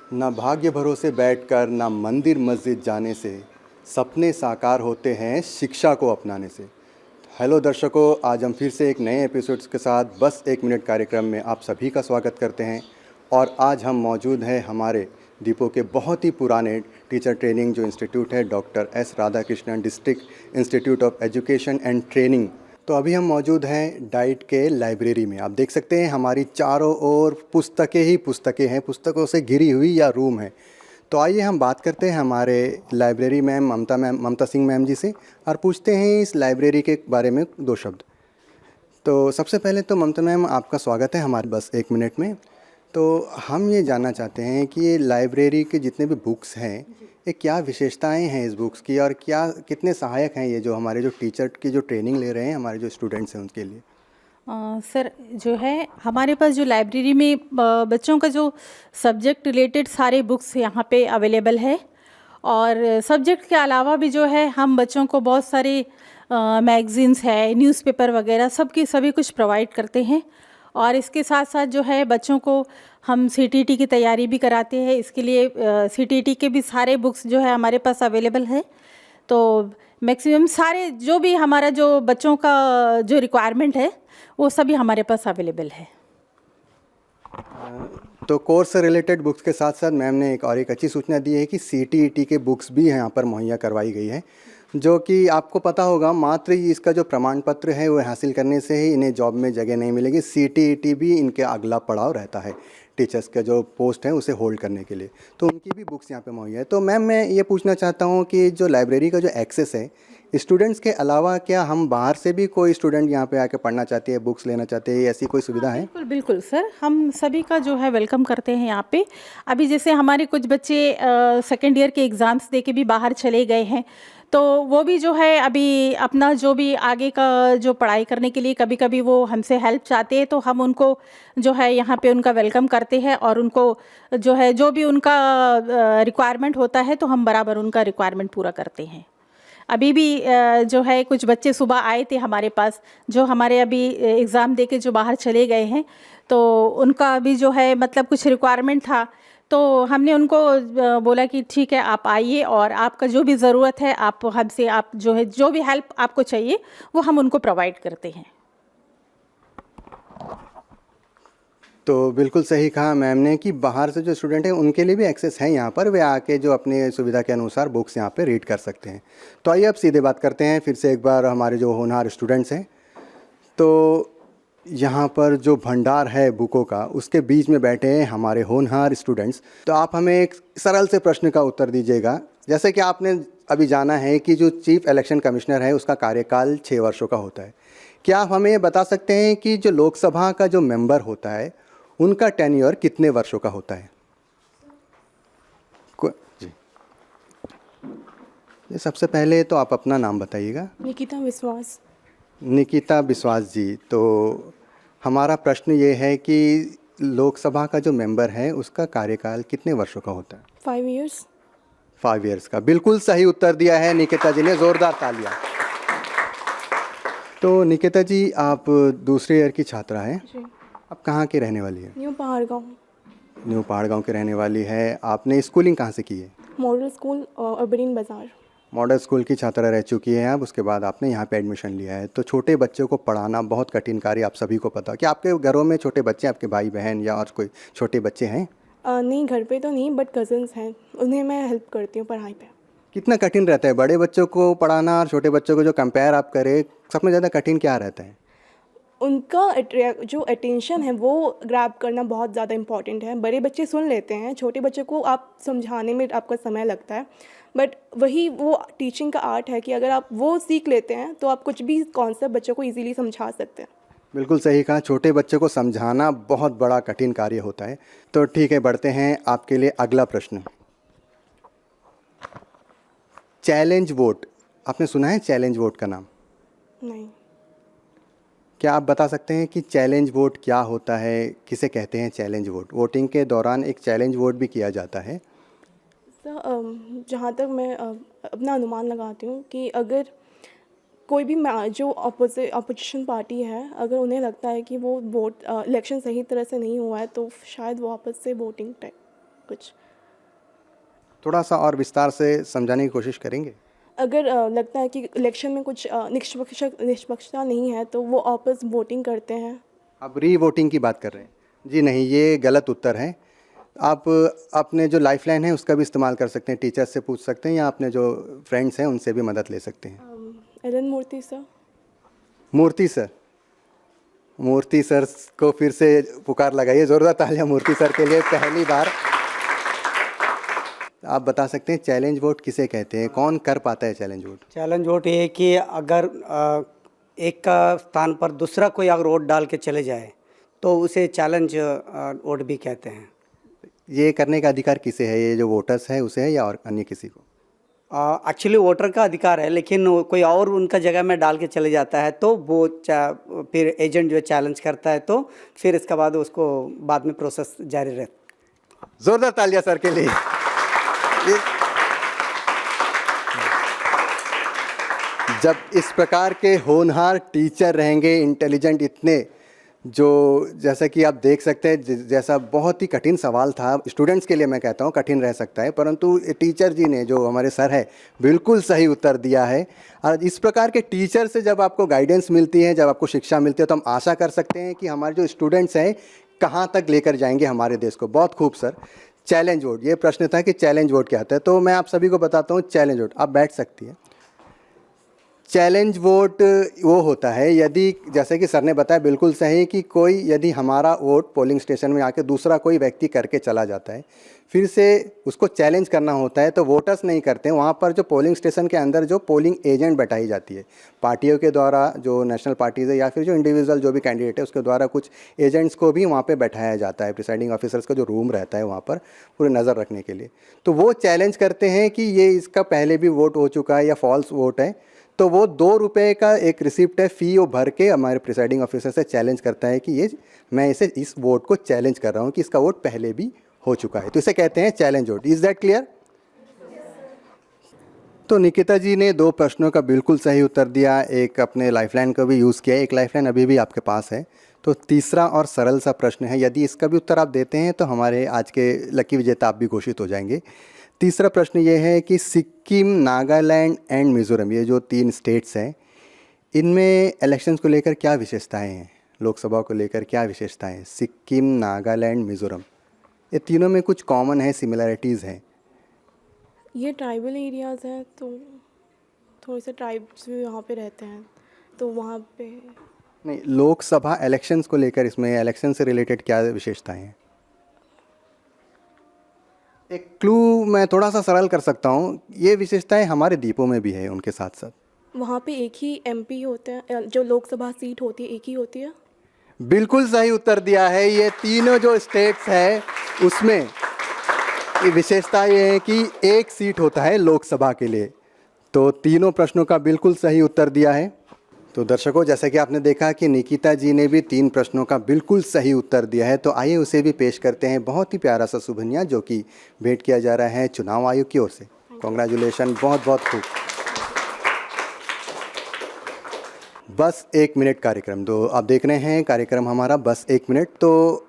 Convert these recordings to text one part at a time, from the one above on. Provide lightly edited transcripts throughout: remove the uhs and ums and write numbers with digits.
ना भाग्य भरोसे बैठकर ना मंदिर मस्जिद जाने से सपने साकार होते हैं शिक्षा को अपनाने से। हेलो दर्शकों, आज हम फिर से एक नए एपिसोड्स के साथ बस एक मिनट कार्यक्रम में आप सभी का स्वागत करते हैं। और आज हम मौजूद हैं हमारे दीपो के बहुत ही पुराने टीचर ट्रेनिंग जो इंस्टीट्यूट है, doctor S Radhakrishnan district institute of education and training. तो अभी हम मौजूद हैं डाइट के लाइब्रेरी में। आप देख सकते हैं हमारी चारों ओर पुस्तकें ही पुस्तकें हैं, पुस्तकों से घिरी हुई या रूम है। तो आइए हम बात करते हैं हमारे लाइब्रेरी मैम ममता सिंह मैम जी से और पूछते हैं इस लाइब्रेरी के बारे में दो शब्द। तो सबसे पहले तो ममता मैम, आपका स्वागत है हमारे बस एक मिनट में। तो हम ये जानना चाहते हैं कि ये लाइब्रेरी के जितने भी बुक्स हैं, ये क्या विशेषताएं हैं इस बुक्स की और क्या कितने सहायक हैं ये जो हमारे जो टीचर की जो ट्रेनिंग ले रहे हैं, हमारे जो स्टूडेंट्स हैं उनके लिए। सर, जो है हमारे पास जो लाइब्रेरी में बच्चों का जो सब्जेक्ट रिलेटेड सारे बुक्स यहाँ पे अवेलेबल है। और सब्जेक्ट के अलावा भी जो है हम बच्चों को बहुत सारे मैगज़ीन्स है, न्यूज़पेपर वगैरह सभी कुछ प्रोवाइड करते हैं। और इसके साथ साथ जो है बच्चों को हम सीटीटी की तैयारी भी कराते हैं। इसके लिए सीटीटी के भी सारे बुक्स जो है हमारे पास अवेलेबल है। तो मैक्सिमम सारे जो भी हमारा जो बच्चों का जो रिक्वायरमेंट है वो सभी हमारे पास अवेलेबल है। तो कोर्स से रिलेटेड बुक्स के साथ साथ मैम ने एक अच्छी सूचना दी है कि सीटीईटी के बुक्स भी यहाँ पर मुहैया करवाई गई है, जो कि आपको पता होगा मात्र इसका जो प्रमाण पत्र है वो हासिल करने से ही इन्हें जॉब में जगह नहीं मिलेगी। सीटीईटी भी इनके अगला पड़ाव रहता है टीचर्स का जो पोस्ट है उसे होल्ड करने के लिए, तो उनकी भी बुक्स यहाँ पे मुहैया है। तो मैम मैं ये पूछना चाहता हूँ कि जो लाइब्रेरी का जो एक्सेस है, स्टूडेंट्स के अलावा क्या हम बाहर से भी कोई स्टूडेंट यहाँ पे आके पढ़ना चाहते हैं, बुक्स लेना चाहते हैं, ऐसी कोई सुविधा है? बिल्कुल बिल्कुल सर, हम सभी का जो है वेलकम करते हैं यहाँ पे। अभी जैसे हमारे कुछ बच्चे सेकेंड ईयर के एग्ज़ाम्स दे के भी बाहर चले गए हैं, तो वो भी जो है अभी अपना जो भी आगे का जो पढ़ाई करने के लिए कभी कभी वो हमसे हेल्प चाहते हैं, तो हम उनको जो है यहाँ पे उनका वेलकम करते हैं और उनको जो है जो भी उनका रिक्वायरमेंट होता है तो हम बराबर उनका रिक्वायरमेंट पूरा करते हैं। अभी भी जो है कुछ बच्चे सुबह आए थे हमारे पास, जो हमारे अभी एग्ज़ाम दे के जो बाहर चले गए हैं, तो उनका भी जो है मतलब कुछ रिक्वायरमेंट था, तो हमने उनको बोला कि ठीक है आप आइए और आपका जो भी ज़रूरत है आप हमसे आप जो है जो भी हेल्प आपको चाहिए वो हम उनको प्रोवाइड करते हैं। तो बिल्कुल सही कहा मैम ने कि बाहर से जो स्टूडेंट हैं उनके लिए भी एक्सेस है यहाँ पर, वे आके जो अपने सुविधा के अनुसार बुक्स यहाँ पे रीड कर सकते हैं। तो आइए अब सीधे बात करते हैं फिर से एक बार हमारे जो होनहार स्टूडेंट्स हैं। तो यहाँ पर जो भंडार है बुकों का, उसके बीच में बैठे हैं हमारे होनहार स्टूडेंट्स। तो आप हमें एक सरल से प्रश्न का उत्तर दीजिएगा। जैसे कि आपने अभी जाना है कि जो चीफ इलेक्शन कमिश्नर है उसका कार्यकाल 6 वर्षों का होता है। क्या आप हमें ये बता सकते हैं कि जो लोकसभा का जो मेंबर होता है उनका टेन्योर कितने वर्षों का होता है? जी, ये सबसे पहले तो आप अपना नाम बताइएगा। निकिता विश्वास। निकिता विश्वास जी, तो हमारा प्रश्न ये है कि लोकसभा का जो मेंबर है उसका कार्यकाल कितने वर्षों का होता है? 5 years। 5 ईयर्स का। बिल्कुल सही उत्तर दिया है निकिता जी ने, ज़ोरदार तालियां। तो निकिता जी, आप दूसरे ईयर की छात्रा हैं। जी। आप कहाँ की रहने वाली है? न्यू पहाड़गांव। न्यू पहाड़गांव की रहने वाली है। आपने स्कूलिंग कहाँ से की है? मॉडल स्कूल अबरीन बाज़ार। मॉडल स्कूल की छात्रा रह चुकी हैं आप, उसके बाद आपने यहाँ पे एडमिशन लिया है। तो छोटे बच्चों को पढ़ाना बहुत कठिन कार्य, आप सभी को पता है। कि आपके घरों में छोटे बच्चे, आपके भाई बहन या और कोई छोटे बच्चे हैं? नहीं, घर पे तो नहीं, बट कज़न्स हैं, उन्हें मैं हेल्प करती हूँ पढ़ाई पे। कितना कठिन रहता है बड़े बच्चों को पढ़ाना और छोटे बच्चों को जो कंपेयर आप करें, सबसे ज़्यादा कठिन क्या रहता है? उनका जो अटेंशन है वो ग्रैब करना बहुत ज़्यादा इम्पॉर्टेंट है। बड़े बच्चे सुन लेते हैं, छोटे बच्चों को आप समझाने में आपका समय लगता है, बट वही वो टीचिंग का आर्ट है कि अगर आप वो सीख लेते हैं तो आप कुछ भी कॉन्सेप्ट बच्चों को ईजिली समझा सकते हैं। बिल्कुल सही कहा, छोटे बच्चों को समझाना बहुत बड़ा कठिन कार्य होता है। तो ठीक है, बढ़ते हैं आपके लिए अगला प्रश्न। चैलेंज वोट, आपने सुना है चैलेंज वोट का नाम? नहीं। क्या आप बता सकते हैं कि चैलेंज वोट क्या होता है, किसे कहते हैं चैलेंज वोट? वोटिंग के दौरान एक चैलेंज वोट भी किया जाता है। जहाँ तक मैं अपना अनुमान लगाती हूँ कि अगर कोई भी जो अपोजिशन पार्टी है, अगर उन्हें लगता है कि वो इलेक्शन सही तरह से नहीं हुआ है तो शायद वो वापस से वोटिंग टाइप कुछ थोड़ा सा और विस्तार से समझाने की कोशिश करेंगे? अगर लगता है कि इलेक्शन में कुछ निष्पक्षता नहीं है तो वो आपस वोटिंग करते हैं। आप री वोटिंग की बात कर रहे हैं? जी नहीं, ये गलत उत्तर है। आप अपने जो लाइफलाइन है उसका भी इस्तेमाल कर सकते हैं, टीचर्स से पूछ सकते हैं या अपने जो फ्रेंड्स हैं उनसे भी मदद ले सकते हैं। एलन मूर्ति सर। मूर्ति सर, मूर्ति सर को फिर से पुकार लगाइए, ज़ोरदार तालियां मूर्ति सर के लिए। पहली बार आप बता सकते हैं चैलेंज वोट किसे कहते हैं, कौन कर पाता है चैलेंज वोट? चैलेंज वोट ये है कि अगर एक का स्थान पर दूसरा कोई अगर वोट डाल के चले जाए तो उसे चैलेंज वोट भी कहते हैं। ये करने का अधिकार किसे है? ये जो वोटर्स है उसे है या और अन्य किसी को? एक्चुअली वोटर का अधिकार है, लेकिन कोई और उनका जगह में डाल के चले जाता है तो वो फिर एजेंट जो है चैलेंज करता है, तो फिर इसके बाद उसको बाद में प्रोसेस जारी रहता। जोरदार तालियां सर के लिए। जब इस प्रकार के होनहार टीचर रहेंगे, इंटेलिजेंट इतने, जो जैसा कि आप देख सकते हैं, जैसा बहुत ही कठिन सवाल था स्टूडेंट्स के लिए, मैं कहता हूँ कठिन रह सकता है, परंतु टीचर जी ने, जो हमारे सर है, बिल्कुल सही उत्तर दिया है। और इस प्रकार के टीचर से जब आपको गाइडेंस मिलती है, जब आपको शिक्षा मिलती है, तो हम आशा कर सकते हैं कि हमारे जो स्टूडेंट्स हैं कहाँ तक लेकर जाएंगे हमारे देश को। बहुत खूब सर। चैलेंज वोट, ये प्रश्न था कि चैलेंज वोट क्या होता है, तो मैं आप सभी को बताता हूँ चैलेंज वोट। आप बैठ सकती हैं। चैलेंज वोट वो होता है यदि, जैसे कि सर ने बताया बिल्कुल सही, कि कोई यदि हमारा वोट पोलिंग स्टेशन में आके दूसरा कोई व्यक्ति करके चला जाता है, फिर से उसको चैलेंज करना होता है, तो वोटर्स नहीं करते हैं। वहाँ पर जो पोलिंग स्टेशन के अंदर जो पोलिंग एजेंट बैठाई जाती है पार्टियों के द्वारा, जो नेशनल पार्टीज़ है या फिर जो इंडिविजुअल जो भी कैंडिडेट है उसके द्वारा, कुछ एजेंट्स को भी वहाँ पे बैठाया जाता है। प्रिसाइडिंग ऑफिसर्स का जो रूम रहता है वहाँ पर पूरी नज़र रखने के लिए, तो वो चैलेंज करते हैं कि ये इसका पहले भी वोट हो चुका है या फॉल्स वोट है, तो वो 2 रुपये का एक रिसिप्ट है, फ़ी वो भर के हमारे प्रिसाइडिंग ऑफिसर से चैलेंज करता है कि ये मैं इस वोट को चैलेंज कर रहा हूँ कि इसका वोट पहले भी हो चुका है, तो इसे कहते हैं challenge vote. Is that clear? तो निकिता जी ने 2 प्रश्नों का बिल्कुल सही उत्तर दिया, एक अपने लाइफलाइन को भी यूज़ किया, एक लाइफलाइन अभी भी आपके पास है। तो तीसरा और सरल सा प्रश्न है, यदि इसका भी उत्तर आप देते हैं तो हमारे आज के लकी विजेता आप भी घोषित हो जाएंगे। तीसरा प्रश्न ये है कि सिक्किम, नागालैंड एंड मिज़ोरम, ये जो 3 स्टेट्स हैं, इनमें इलेक्शंस को लेकर क्या विशेषताएं हैं? लोकसभा को लेकर क्या विशेषताएं हैं? सिक्किम, नागालैंड, मिज़ोरम, ये तीनों में कुछ कॉमन है, सिमिलरिटीज़ हैं। ये ट्राइबल एरियाज़ हैं, तो थोड़े से ट्राइब्स भी वहाँ पे रहते हैं, तो वहाँ पे नहीं, लोकसभा इलेक्शंस को लेकर इसमें इलेक्शन से रिलेटेड क्या विशेषताएं हैं? एक क्लू मैं थोड़ा सा सरल कर सकता हूँ, ये विशेषताएं हमारे द्वीपों में भी है उनके साथ साथ। वहाँ पे एक ही एमपी होते हैं, जो लोकसभा सीट होती है एक ही होती है। बिल्कुल सही उत्तर दिया है। ये तीनों जो स्टेट्स है उसमें ये विशेषता ये है कि एक सीट होता है लोकसभा के लिए। तो तीनों प्रश्नों का बिल्कुल सही उत्तर दिया है। तो दर्शकों, जैसा कि आपने देखा कि निकिता जी ने भी 3 प्रश्नों का बिल्कुल सही उत्तर दिया है, तो आइए उसे भी पेश करते हैं। बहुत ही प्यारा सा सुभनिया जो कि भेंट किया जा रहा है चुनाव आयोग की ओर से। कॉन्ग्रेचुलेशन, बहुत बहुत खूब। बस 1 मिनट कार्यक्रम, तो आप देख रहे हैं कार्यक्रम हमारा बस 1 मिनट। तो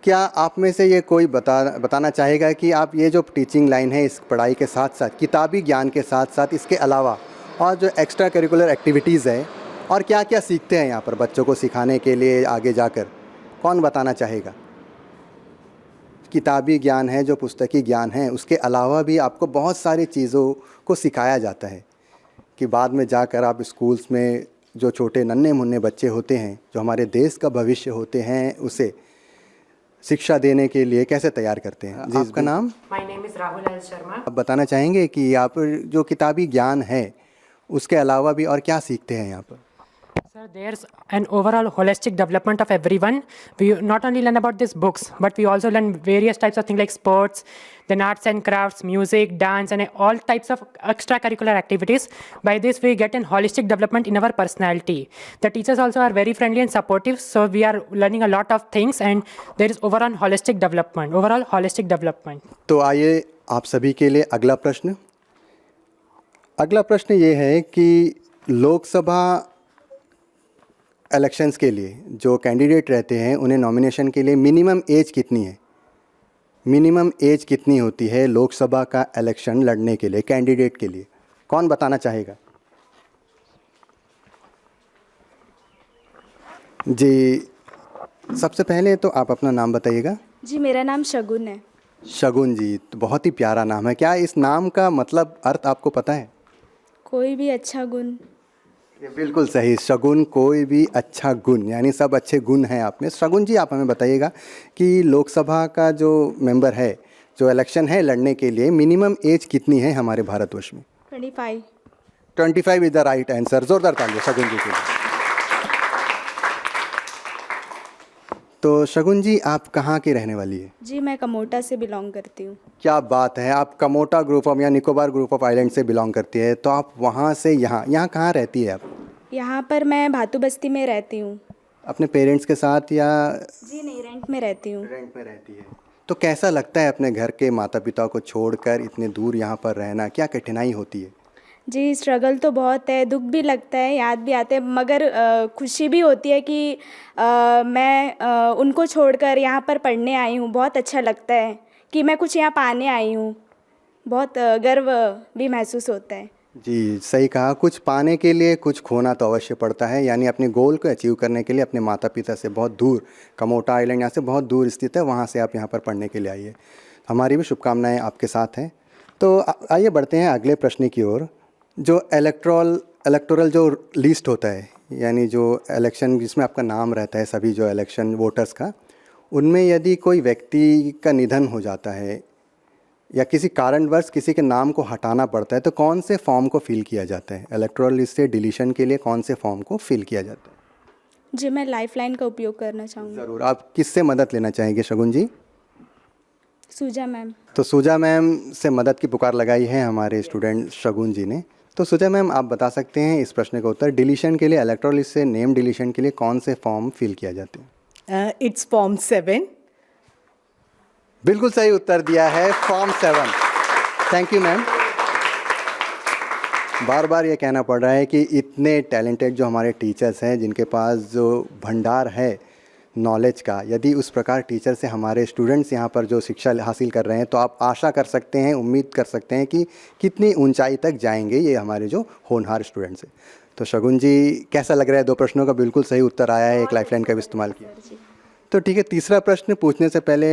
क्या आप में से ये कोई बताना चाहेगा कि आप ये जो टीचिंग लाइन है, इस पढ़ाई के साथ साथ, किताबी ज्ञान के साथ साथ, इसके अलावा और जो एक्स्ट्रा करिकुलर एक्टिविटीज़ है और क्या क्या सीखते हैं यहाँ पर बच्चों को सिखाने के लिए आगे जाकर, कौन बताना चाहेगा? किताबी ज्ञान है, जो पुस्तकी ज्ञान है, उसके अलावा भी आपको बहुत सारी चीज़ों को सिखाया जाता है कि बाद में जाकर आप स्कूल्स में जो छोटे नन्हे मुन्ने बच्चे होते हैं, जो हमारे देश का भविष्य होते हैं, उसे शिक्षा देने के लिए कैसे तैयार करते हैं। जी, आपका नाम? My name is Rahul L Sharma. आप बताना चाहेंगे कि आप जो किताबी ज्ञान है उसके अलावा भी और क्या सीखते हैं यहाँ पर? Sir, there's an overall holistic development of everyone. We not only learn about these books, but we also learn various types of things like sports, then arts and crafts, music, dance, and all types of extracurricular activities. By this, we get an holistic development in our personality. The teachers also are very friendly and supportive, so we are learning a lot of things, and there is overall holistic development. तो आइए आप सभी के लिए अगला प्रश्न। अगला प्रश्न ये है कि लोकसभा इलेक्शंस के लिए जो कैंडिडेट रहते हैं, उन्हें नॉमिनेशन के लिए मिनिमम एज कितनी है? मिनिमम एज कितनी होती है लोकसभा का इलेक्शन लड़ने के लिए, कैंडिडेट के लिए? कौन बताना चाहेगा? जी, सबसे पहले तो आप अपना नाम बताइएगा। जी मेरा नाम शगुन है। शगुन जी, तो बहुत ही प्यारा नाम है। क्या इस नाम का मतलब अर्थ आपको पता है? कोई भी अच्छा गुण। ये बिल्कुल सही, शगुन कोई भी अच्छा गुण, यानी सब अच्छे गुण हैं आप में। शगुन जी, आप हमें बताइएगा कि लोकसभा का जो मेंबर है, जो इलेक्शन है लड़ने के लिए, मिनिमम एज कितनी है हमारे भारतवर्ष में? 25। 25 इज द राइट आंसर। जोरदार तालियां शगुन जी के लिए। तो शगुन जी, आप कहाँ की रहने वाली है? जी मैं कमोटा से बिलोंग करती हूँ। क्या बात है, आप कमोटा ग्रुप ऑफ या निकोबार ग्रुप ऑफ आइलैंड से बिलोंग करती है। तो आप वहाँ से यहाँ कहाँ रहती है आप? यहाँ पर मैं भातू बस्ती में रहती हूँ। अपने पेरेंट्स के साथ या? जी नहीं, रेंट में रहती हूँ। रेंट में रहती है। तो कैसा लगता है अपने घर के माता पिता को छोड़कर इतने दूर यहाँ पर रहना? क्या कठिनाई होती है? जी स्ट्रगल तो बहुत है, दुख भी लगता है, याद भी आते हैं, मगर खुशी भी होती है कि मैं उनको छोड़कर यहाँ पर पढ़ने आई हूँ। बहुत अच्छा लगता है कि मैं कुछ यहाँ पाने आई हूँ। बहुत गर्व भी महसूस होता है। जी सही कहा, कुछ पाने के लिए कुछ खोना तो अवश्य पड़ता है। यानी अपने गोल को अचीव करने के लिए अपने माता पिता से बहुत दूर, कमोटा आइलैंड यहाँ से बहुत दूर स्थित है, वहाँ से आप यहाँ पर पढ़ने के लिए आइए। हमारी भी शुभकामनाएं आपके साथ हैं। तो आइए बढ़ते हैं अगले प्रश्न की ओर। जो इलेक्टोरल जो लिस्ट होता है, यानी जो इलेक्शन जिसमें आपका नाम रहता है सभी जो इलेक्शन वोटर्स का, उनमें यदि कोई व्यक्ति का निधन हो जाता है या किसी कारणवश किसी के नाम को हटाना पड़ता है, तो कौन से फॉर्म को फिल किया जाता है? इलेक्टोरल लिस्ट से डिलीशन के लिए कौन से फॉर्म को फिल किया जाता है? जी मैं लाइफलाइन का उपयोग करना चाहूँगी। ज़रूर। आप किससे मदद लेना चाहेंगे शगुन जी? सूजा मैम। तो सूजा मैम से मदद की पुकार लगाई है हमारे स्टूडेंट शगुन जी ने। तो सूजा मैम, आप बता सकते हैं इस प्रश्न का उत्तर, डिलीशन के लिए, इलेक्टोरल लिस्ट से नेम डिलीशन के लिए कौन से फॉर्म फिल किया जाते हैं? It's Form 7. बिल्कुल सही उत्तर दिया है, फॉर्म 7। Thank you ma'am. बार बार ये कहना पड़ रहा है कि इतने टैलेंटेड जो हमारे टीचर्स हैं, जिनके पास जो भंडार है नॉलेज का, यदि उस प्रकार टीचर से हमारे स्टूडेंट्स यहाँ पर जो शिक्षा हासिल कर रहे हैं, तो आप आशा कर सकते हैं, उम्मीद कर सकते हैं कि कितनी ऊंचाई तक जाएंगे ये हमारे जो होनहार स्टूडेंट्स हैं। तो शगुन जी, कैसा लग रहा है? 2 प्रश्नों का बिल्कुल सही उत्तर आया है, एक लाइफलाइन का भी इस्तेमाल किया। तो ठीक है, तीसरा प्रश्न पूछने से पहले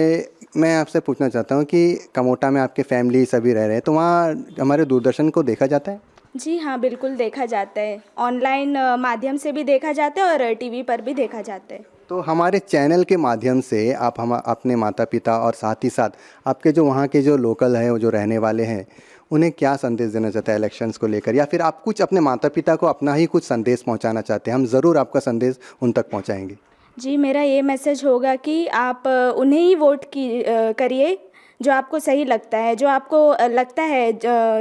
मैं आपसे पूछना चाहता हूँ कि कमोटा में आपके फैमिली सभी रह रहे हैं, तो वहाँ हमारे दूरदर्शन को देखा जाता है? जी हाँ बिल्कुल देखा जाता है। ऑनलाइन माध्यम से भी देखा जाता है और टीवी पर भी देखा जाता है। तो हमारे चैनल के माध्यम से आप हम अपने माता पिता और साथ ही साथ आपके जो वहाँ के जो लोकल हैं, वो जो रहने वाले हैं, उन्हें क्या संदेश देना चाहते हैं इलेक्शंस को लेकर? या फिर आप कुछ अपने माता पिता को अपना ही कुछ संदेश पहुँचाना चाहते हैं? हम ज़रूर आपका संदेश उन तक पहुँचाएंगे। जी मेरा ये मैसेज होगा कि आप उन्हें ही वोट करिए जो आपको सही लगता है, जो आपको लगता है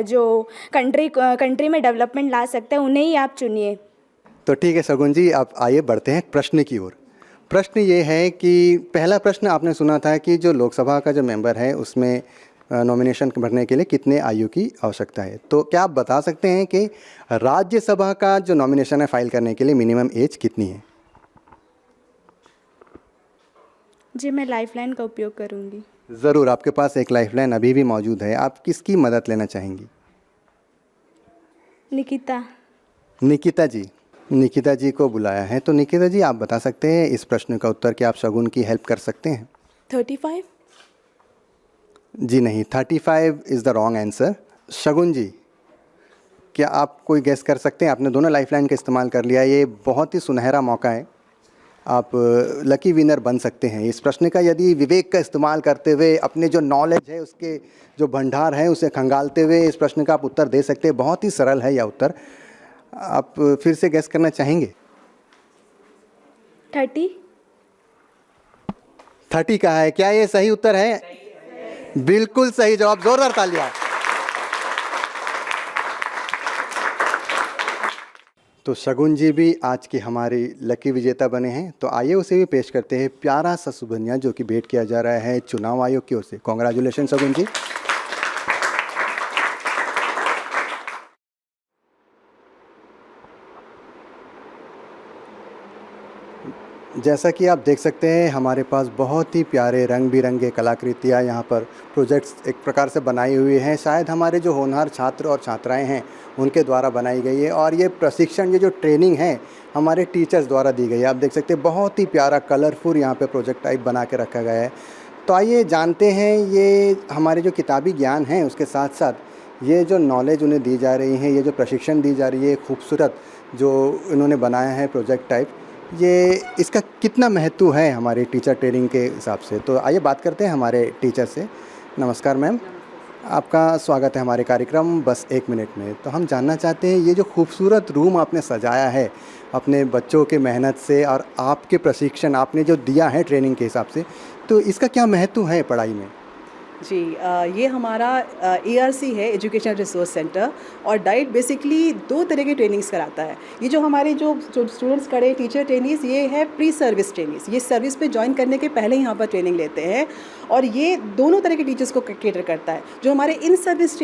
जो कंट्री में डेवलपमेंट ला सकते हैं, उन्हें ही आप चुनिए। तो ठीक है शगुन जी, आप आइए बढ़ते हैं प्रश्न की ओर। प्रश्न ये है कि पहला प्रश्न आपने सुना था कि जो लोकसभा का जो मेंबर है उसमें नॉमिनेशन भरने के लिए कितने आयु की आवश्यकता है? तो क्या आप बता सकते हैं कि राज्यसभा का जो नॉमिनेशन है फाइल करने के लिए मिनिमम एज कितनी है? जी मैं लाइफलाइन का उपयोग करूँगी। ज़रूर, आपके पास एक लाइफलाइन अभी भी मौजूद है। आप किसकी मदद लेना चाहेंगी? निकिता। निकिता जी, निकिता जी को बुलाया है। तो निकिता जी, आप बता सकते हैं इस प्रश्न का उत्तर, कि आप शगुन की हेल्प कर सकते हैं? 35। जी नहीं, 35 इज़ द रॉन्ग आंसर। शगुन जी, क्या आप कोई गेस कर सकते हैं? आपने दोनों लाइफलाइन का इस्तेमाल कर लिया, ये बहुत ही सुनहरा मौका है, आप लकी विनर बन सकते हैं। इस प्रश्न का यदि विवेक का इस्तेमाल करते हुए, अपने जो नॉलेज है उसके जो भंडार है उसे खंगालते हुए इस प्रश्न का आप उत्तर दे सकते हैं। बहुत ही सरल है यह उत्तर। आप फिर से गेस करना चाहेंगे? 30 का है। क्या ये सही उत्तर है? बिल्कुल सही जवाब, जोरदार तालियां। तो शगुन जी भी आज की हमारी लकी विजेता बने हैं। तो आइए उसे भी पेश करते हैं, प्यारा सा सुभनिया जो कि भेंट किया जा रहा है चुनाव आयोग की ओर से। कॉन्ग्रेचुलेशन शगुन जी। जैसा कि आप देख सकते हैं हमारे पास बहुत ही प्यारे रंग बिरंगे कलाकृतियाँ यहाँ पर प्रोजेक्ट्स एक प्रकार से बनाई हुई हैं। शायद हमारे जो होनहार छात्र और छात्राएं हैं उनके द्वारा बनाई गई है और ये प्रशिक्षण, ये जो ट्रेनिंग है हमारे टीचर्स द्वारा दी गई है। आप देख सकते हैं बहुत ही प्यारा कलरफुल यहाँ पे प्रोजेक्ट टाइप बना के रखा गया है। तो आइए जानते हैं ये हमारे जो किताबी ज्ञान है उसके साथ साथ ये जो नॉलेज उन्हें दी जा रही है, ये जो प्रशिक्षण दी जा रही है, खूबसूरत जो इन्होंने बनाया है प्रोजेक्ट टाइप, ये इसका कितना महत्व है हमारे टीचर ट्रेनिंग के हिसाब से। तो आइए बात करते हैं हमारे टीचर से। नमस्कार मैम, आपका स्वागत है हमारे कार्यक्रम बस एक मिनट में। तो हम जानना चाहते हैं ये जो खूबसूरत रूम आपने सजाया है अपने बच्चों के मेहनत से और आपके प्रशिक्षण आपने जो दिया है ट्रेनिंग के हिसाब से, तो इसका क्या महत्व है पढ़ाई में? जी, ये हमारा ARC है, एजुकेशन रिसोर्स सेंटर, और डाइट बेसिकली 2 तरह की ट्रेनिंग्स कराता है। ये जो हमारे जो स्टूडेंट्स खड़े टीचर ट्रेनिंग्स, ये है प्री सर्विस ट्रेनिंग्स, ये सर्विस पे ज्वाइन करने के पहले यहाँ पर ट्रेनिंग लेते हैं और ये दोनों तरह के टीचर्स को केटर करता है। जो हमारे इन सर्विस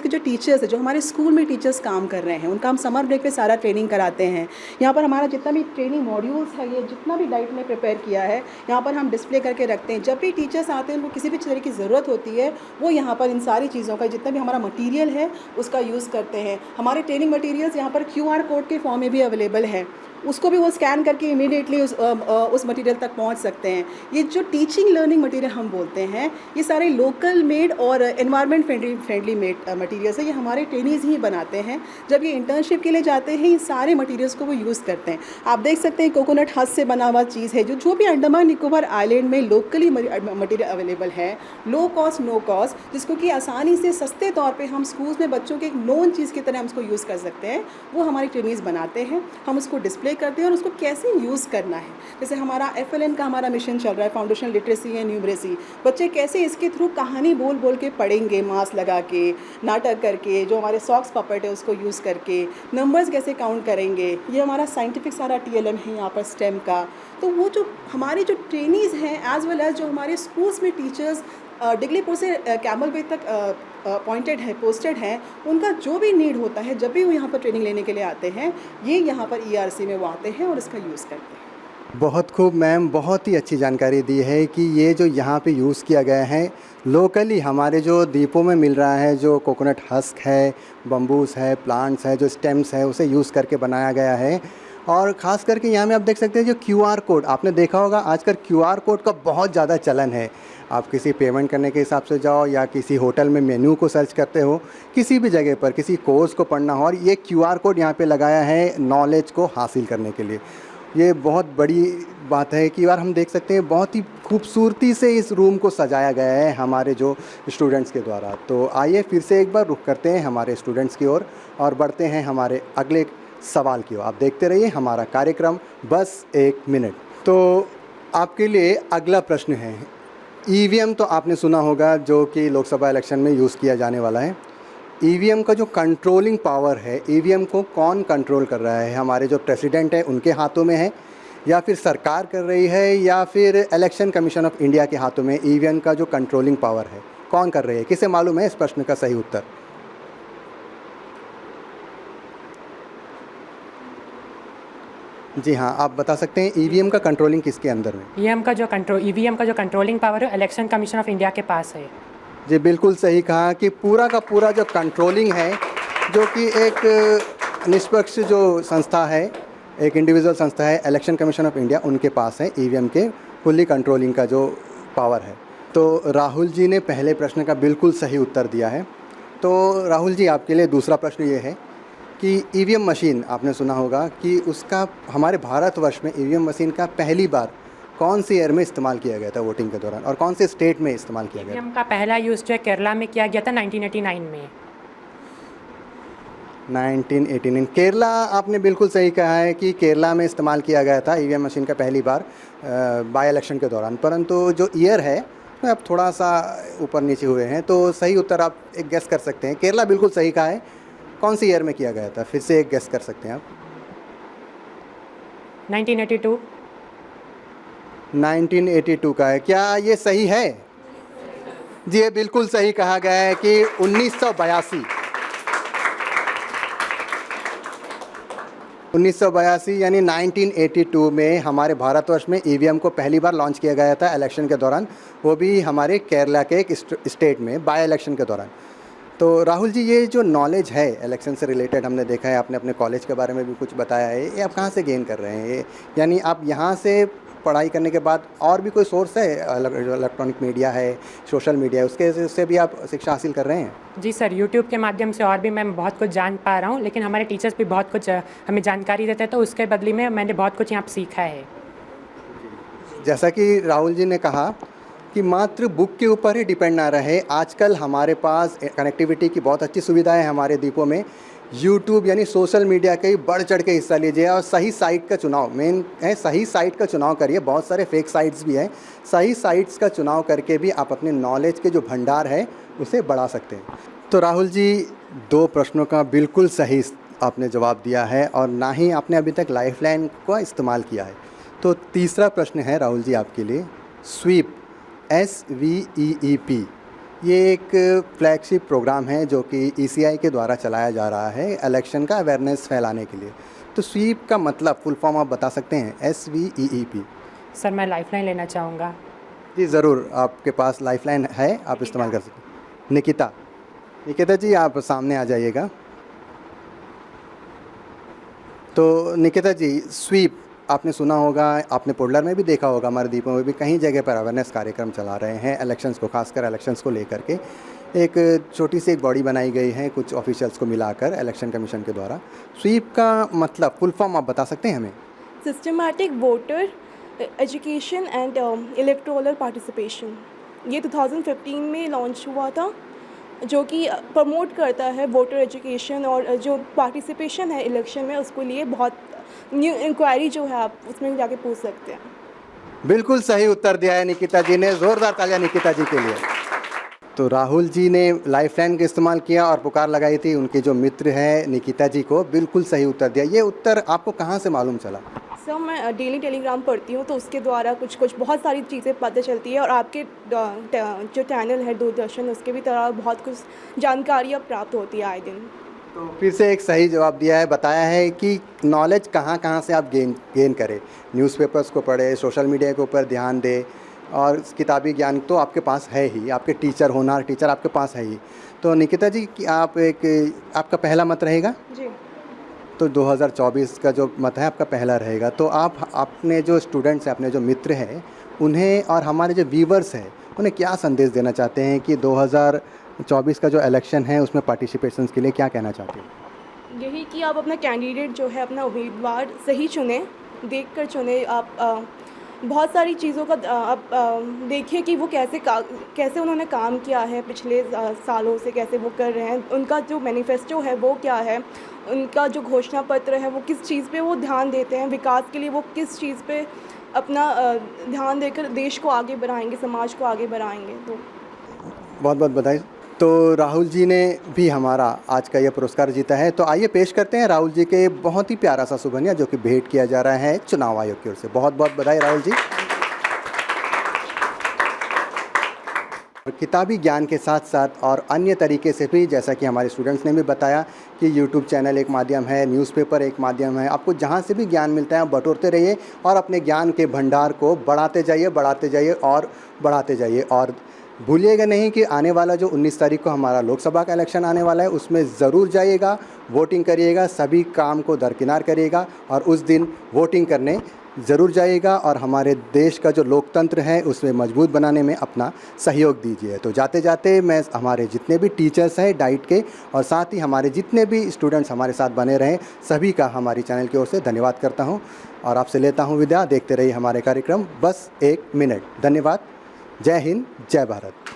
के जो टीचर्स हैं, जो हमारे स्कूल में टीचर्स काम कर रहे हैं, उनका हम समर ब्रेक पे सारा ट्रेनिंग कराते हैं। यहाँ पर हमारा जितना भी ट्रेनिंग मॉड्यूल्स है, ये जितना भी डाइट ने प्रिपेयर किया है यहाँ पर हम डिस्प्ले करके रखते हैं। जब भी टीचर्स आते हैं उनको किसी भी तरह की ज़रूरत होती है वो यहाँ पर इन सारी चीज़ों का जितना भी हमारा मटेरियल है उसका यूज़ करते हैं। हमारे ट्रेनिंग मटेरियल्स यहाँ पर QR कोड के फॉर्म में भी अवेलेबल है, उसको भी वो स्कैन करके इमीडिएटली उस मटेरियल तक पहुंच सकते हैं। ये जो टीचिंग लर्निंग मटेरियल हम बोलते हैं, ये सारे लोकल मेड और एनवायरनमेंट फ्रेंडली मेड मटेरियल्स है, ये हमारे ट्रेनीज़ ही बनाते हैं। जब ये इंटर्नशिप के लिए जाते हैं इन सारे मटेरियल्स को वो यूज़ करते हैं। आप देख सकते हैं कोकोनट हस्क से बना हुआ चीज़ है, जो भी अंडमान निकोबार आइलैंड में लोकली मटेरियल अवेलेबल है, लो कॉस्ट नो कॉस्ट, जिसको कि आसानी से सस्ते तौर पर हम स्कूल्स में बच्चों के एक नोन चीज़ की तरह हम उसको यूज़ कर सकते हैं, वो हमारी ट्रेनीज़ बनाते हैं। हम उसको डिस्प्ले करते हैं और उसको कैसे यूज़ करना है। जैसे हमारा FLN का हमारा मिशन चल रहा है, फाउंडेशन लिटरेसी एंड न्यूमरेसी, बच्चे कैसे इसके थ्रू कहानी बोल बोल के पढ़ेंगे, मास्क लगा के, नाटक करके, जो हमारे सॉक्स पपेट है उसको यूज़ करके, नंबर्स कैसे काउंट करेंगे। ये हमारा साइंटिफिक सारा TLM है यहाँ पर स्टेम का। तो वो जो हमारी जो ट्रेनीज़ हैं एज वेल एज जो हमारे स्कूल्स में टीचर्स डिगलीपुर से कैमल वे तक अपॉइंटेड है, पोस्टेड हैं, उनका जो भी नीड होता है, जब भी वो यहाँ पर ट्रेनिंग लेने के लिए आते हैं, ये यहाँ पर ERC में वो आते हैं और इसका यूज़ करते हैं। बहुत खूब मैम, बहुत ही अच्छी जानकारी दी है कि ये जो यहाँ पे यूज़ किया गया है लोकली हमारे जो द्वीपों में मिल रहा है, जो कोकोनट हस्क है, बम्बूस है, प्लांट्स है, जो स्टेम्स है, उसे यूज़ करके बनाया गया है। और ख़ास करके यहाँ में आप देख सकते हैं जो QR कोड, आपने देखा होगा आजकल QR कोड का बहुत ज़्यादा चलन है। आप किसी पेमेंट करने के हिसाब से जाओ या किसी होटल में मेन्यू को सर्च करते हो, किसी भी जगह पर किसी कोर्स को पढ़ना हो, और ये QR कोड यहाँ पे लगाया है नॉलेज को हासिल करने के लिए। ये बहुत बड़ी बात है कि यार हम देख सकते हैं बहुत ही खूबसूरती से इस रूम को सजाया गया है हमारे जो स्टूडेंट्स के द्वारा। तो आइए फिर से एक बार रुख करते हैं हमारे स्टूडेंट्स की ओर और बढ़ते हैं हमारे अगले सवाल की ओर। आप देखते रहिए हमारा कार्यक्रम बस एक मिनट। तो आपके लिए अगला प्रश्न है, EVM तो आपने सुना होगा जो कि लोकसभा इलेक्शन में यूज़ किया जाने वाला है। EVM का जो कंट्रोलिंग पावर है, EVM को कौन कंट्रोल कर रहा है? हमारे जो प्रेसिडेंट है उनके हाथों में है, या फिर सरकार कर रही है, या फिर इलेक्शन कमीशन ऑफ इंडिया के हाथों में EVM का जो कंट्रोलिंग पावर है कौन कर रही है? किसे मालूम है इस प्रश्न का सही उत्तर? जी हाँ, आप बता सकते हैं EVM का कंट्रोलिंग किसके अंदर में? EVM का जो कंट्रोलिंग पावर है इलेक्शन कमीशन ऑफ इंडिया के पास है। जी बिल्कुल सही कहा कि पूरा का पूरा जो कंट्रोलिंग है, जो कि एक निष्पक्ष जो संस्था है, एक इंडिविजुअल संस्था है, इलेक्शन कमीशन ऑफ इंडिया, उनके पास है EVM के फुल्ली कंट्रोलिंग का जो पावर है। तो राहुल जी ने पहले प्रश्न का बिल्कुल सही उत्तर दिया है। तो राहुल जी, आपके लिए दूसरा प्रश्न ये है कि EVM मशीन आपने सुना होगा कि उसका हमारे भारतवर्ष में EVM मशीन का पहली बार कौन सी ईयर में इस्तेमाल किया गया था वोटिंग के दौरान, और कौन से स्टेट में इस्तेमाल किया गया था? EVM का पहला यूज़ जो है केरला में किया गया था 1989 में। 1989 केरला, आपने बिल्कुल सही कहा है कि केरला में इस्तेमाल किया गया था EVM मशीन का पहली बार बाई इलेक्शन के दौरान, परंतु जो ईयर है तो अब थोड़ा सा ऊपर नीचे हुए हैं। तो सही उत्तर आप एक गेस कर सकते हैं, केरला बिल्कुल सही कहा है। कौन सी ईयर में किया गया था, फिर से एक गेस कर सकते हैं आप? 1982। 1982 का है, क्या ये सही है? जी ये बिल्कुल सही कहा गया है कि 1982। 1982 यानी 1982 में हमारे भारतवर्ष में ईवीएम को पहली बार लॉन्च किया गया था इलेक्शन के दौरान, वो भी हमारे केरला के एक स्टेट में बाय इलेक्शन के दौरान। तो राहुल जी, ये जो नॉलेज है इलेक्शन से रिलेटेड, हमने देखा है आपने अपने कॉलेज के बारे में भी कुछ बताया है, ये आप कहाँ से गेन कर रहे हैं? ये यानी आप यहाँ से पढ़ाई करने के बाद और भी कोई सोर्स है, इलेक्ट्रॉनिक मीडिया है, सोशल मीडिया है, उससे भी आप शिक्षा हासिल कर रहे हैं? जी सर, यूट्यूब के माध्यम से और भी मैं बहुत कुछ जान पा रहा हूँ, लेकिन हमारे टीचर्स भी बहुत कुछ हमें जानकारी देते हैं, तो उसके बदले में मैंने बहुत कुछ यहाँ पर सीखा है। जैसा कि राहुल जी ने कहा कि मात्र बुक के ऊपर ही डिपेंड ना रहे, आजकल हमारे पास कनेक्टिविटी की बहुत अच्छी सुविधाएं हैं हमारे द्वीपों में। यूट्यूब यानी सोशल मीडिया के बढ़ चढ़ के हिस्सा लीजिए और सही साइट का चुनाव, मेन है सही साइट का चुनाव करिए। बहुत सारे फेक साइट्स भी हैं, सही साइट्स का चुनाव करके भी आप अपने नॉलेज के जो भंडार है उसे बढ़ा सकते हैं। तो राहुल जी, 2 प्रश्नों का बिल्कुल सही आपने जवाब दिया है और ना ही आपने अभी तक लाइफलाइन का इस्तेमाल किया है। तो तीसरा प्रश्न है राहुल जी आपके लिए, स्वीप SVEEP ये एक फ्लैगशिप प्रोग्राम है जो कि ECI के द्वारा चलाया जा रहा है इलेक्शन का अवेयरनेस फैलाने के लिए। तो स्वीप का मतलब फुल फॉर्म आप बता सकते हैं? SVEEP। सर, मैं लाइफलाइन लेना चाहूँगा। जी ज़रूर, आपके पास लाइफलाइन है, आप इस्तेमाल कर सकते हैं। निकिता जी, आप सामने आ जाइएगा। तो निकिता जी, स्वीप आपने सुना होगा, आपने पोडलर में भी देखा होगा, हमारे द्वीपों में भी कई जगह पर अवेयरनेस कार्यक्रम चला रहे हैं इलेक्शंस को, खासकर इलेक्शंस को लेकर के। एक छोटी सी एक बॉडी बनाई गई है कुछ ऑफिशियल्स को मिलाकर इलेक्शन कमीशन के द्वारा। स्वीप का मतलब फुल फॉर्म आप बता सकते हैं हमें? Systematic voter education and electoral participation. ये 2015 में लॉन्च हुआ था, जो कि प्रमोट करता है वोटर एजुकेशन और जो पार्टिसिपेशन है इलेक्शन में, उसको लिए बहुत न्यू इंक्वायरी जो है आप उसमें जाके पूछ सकते हैं। बिल्कुल सही उत्तर दिया है निकिता जी ने, ज़ोरदार तालियां निकिता जी के लिए। तो राहुल जी ने लाइफलाइन का इस्तेमाल किया और पुकार लगाई थी उनके जो मित्र हैं निकिता जी को, बिल्कुल सही उत्तर दिया। ये उत्तर आपको कहाँ से मालूम चला? सर, मैं डेली टेलीग्राम पढ़ती हूँ, तो उसके द्वारा कुछ बहुत सारी चीज़ें पता चलती है और आपके जो चैनल है दूरदर्शन, उसके भी तरह बहुत कुछ जानकारियाँ प्राप्त होती है आए दिन। तो फिर से एक सही जवाब दिया है, बताया है कि नॉलेज कहाँ कहाँ से आप गेन करें। न्यूज़पेपर्स को पढ़े, सोशल मीडिया के ऊपर ध्यान दें और किताबी ज्ञान तो आपके पास है ही, आपके टीचर होनहार टीचर आपके पास है ही। तो निकिता जी, कि आपका पहला मत रहेगा? जी। तो 2024 का जो मत है आपका पहला रहेगा। तो आप अपने जो स्टूडेंट्स हैं, अपने जो मित्र हैं, उन्हें और हमारे जो व्यूवर्स हैं, उन्हें क्या संदेश देना चाहते हैं कि 2024 का जो इलेक्शन है उसमें पार्टिसिपेशन के लिए क्या कहना चाहते हैं? यही कि आप अपना कैंडिडेट जो है, अपना उम्मीदवार सही चुनें, देख कर चुनें। आप बहुत सारी चीज़ों का आप देखिए कि वो कैसे उन्होंने काम किया है पिछले सालों से, कैसे वो कर रहे हैं, उनका जो मैनिफेस्टो है वो क्या है, उनका जो घोषणा पत्र है वो किस चीज़ पे वो ध्यान देते हैं, विकास के लिए वो किस चीज़ पे अपना ध्यान देकर देश को आगे बढ़ाएंगे, समाज को आगे बढ़ाएंगे। तो बहुत बहुत बधाई। तो राहुल जी ने भी हमारा आज का यह पुरस्कार जीता है। तो आइए पेश करते हैं राहुल जी के बहुत ही प्यारा सा सुभनिया जो कि भेंट किया जा रहा है चुनाव आयोग की ओर से। बहुत बहुत बधाई राहुल जी। किताबी ज्ञान के साथ साथ और अन्य तरीके से भी, जैसा कि हमारे स्टूडेंट्स ने भी बताया कि यूट्यूब चैनल एक माध्यम है, न्यूज़पेपर एक माध्यम है, आपको जहाँ से भी ज्ञान मिलता है बटोरते रहिए और अपने ज्ञान के भंडार को बढ़ाते जाइए और बढ़ाते जाइए। और भूलिएगा नहीं कि आने वाला जो 19 तारीख को हमारा लोकसभा का इलेक्शन आने वाला है, उसमें ज़रूर जाइएगा, वोटिंग करिएगा, सभी काम को दरकिनार करिएगा और उस दिन वोटिंग करने ज़रूर जाइएगा और हमारे देश का जो लोकतंत्र है उसमें मजबूत बनाने में अपना सहयोग दीजिए। तो जाते जाते मैं हमारे जितने भी टीचर्स हैं डाइट के और साथ ही हमारे जितने भी स्टूडेंट्स हमारे साथ बने रहें, सभी का हमारी चैनल की ओर से धन्यवाद करता हूं और आपसे लेता हूं विदा। देखते रहिए हमारे कार्यक्रम बस एक मिनट। धन्यवाद। जय हिंद, जय भारत।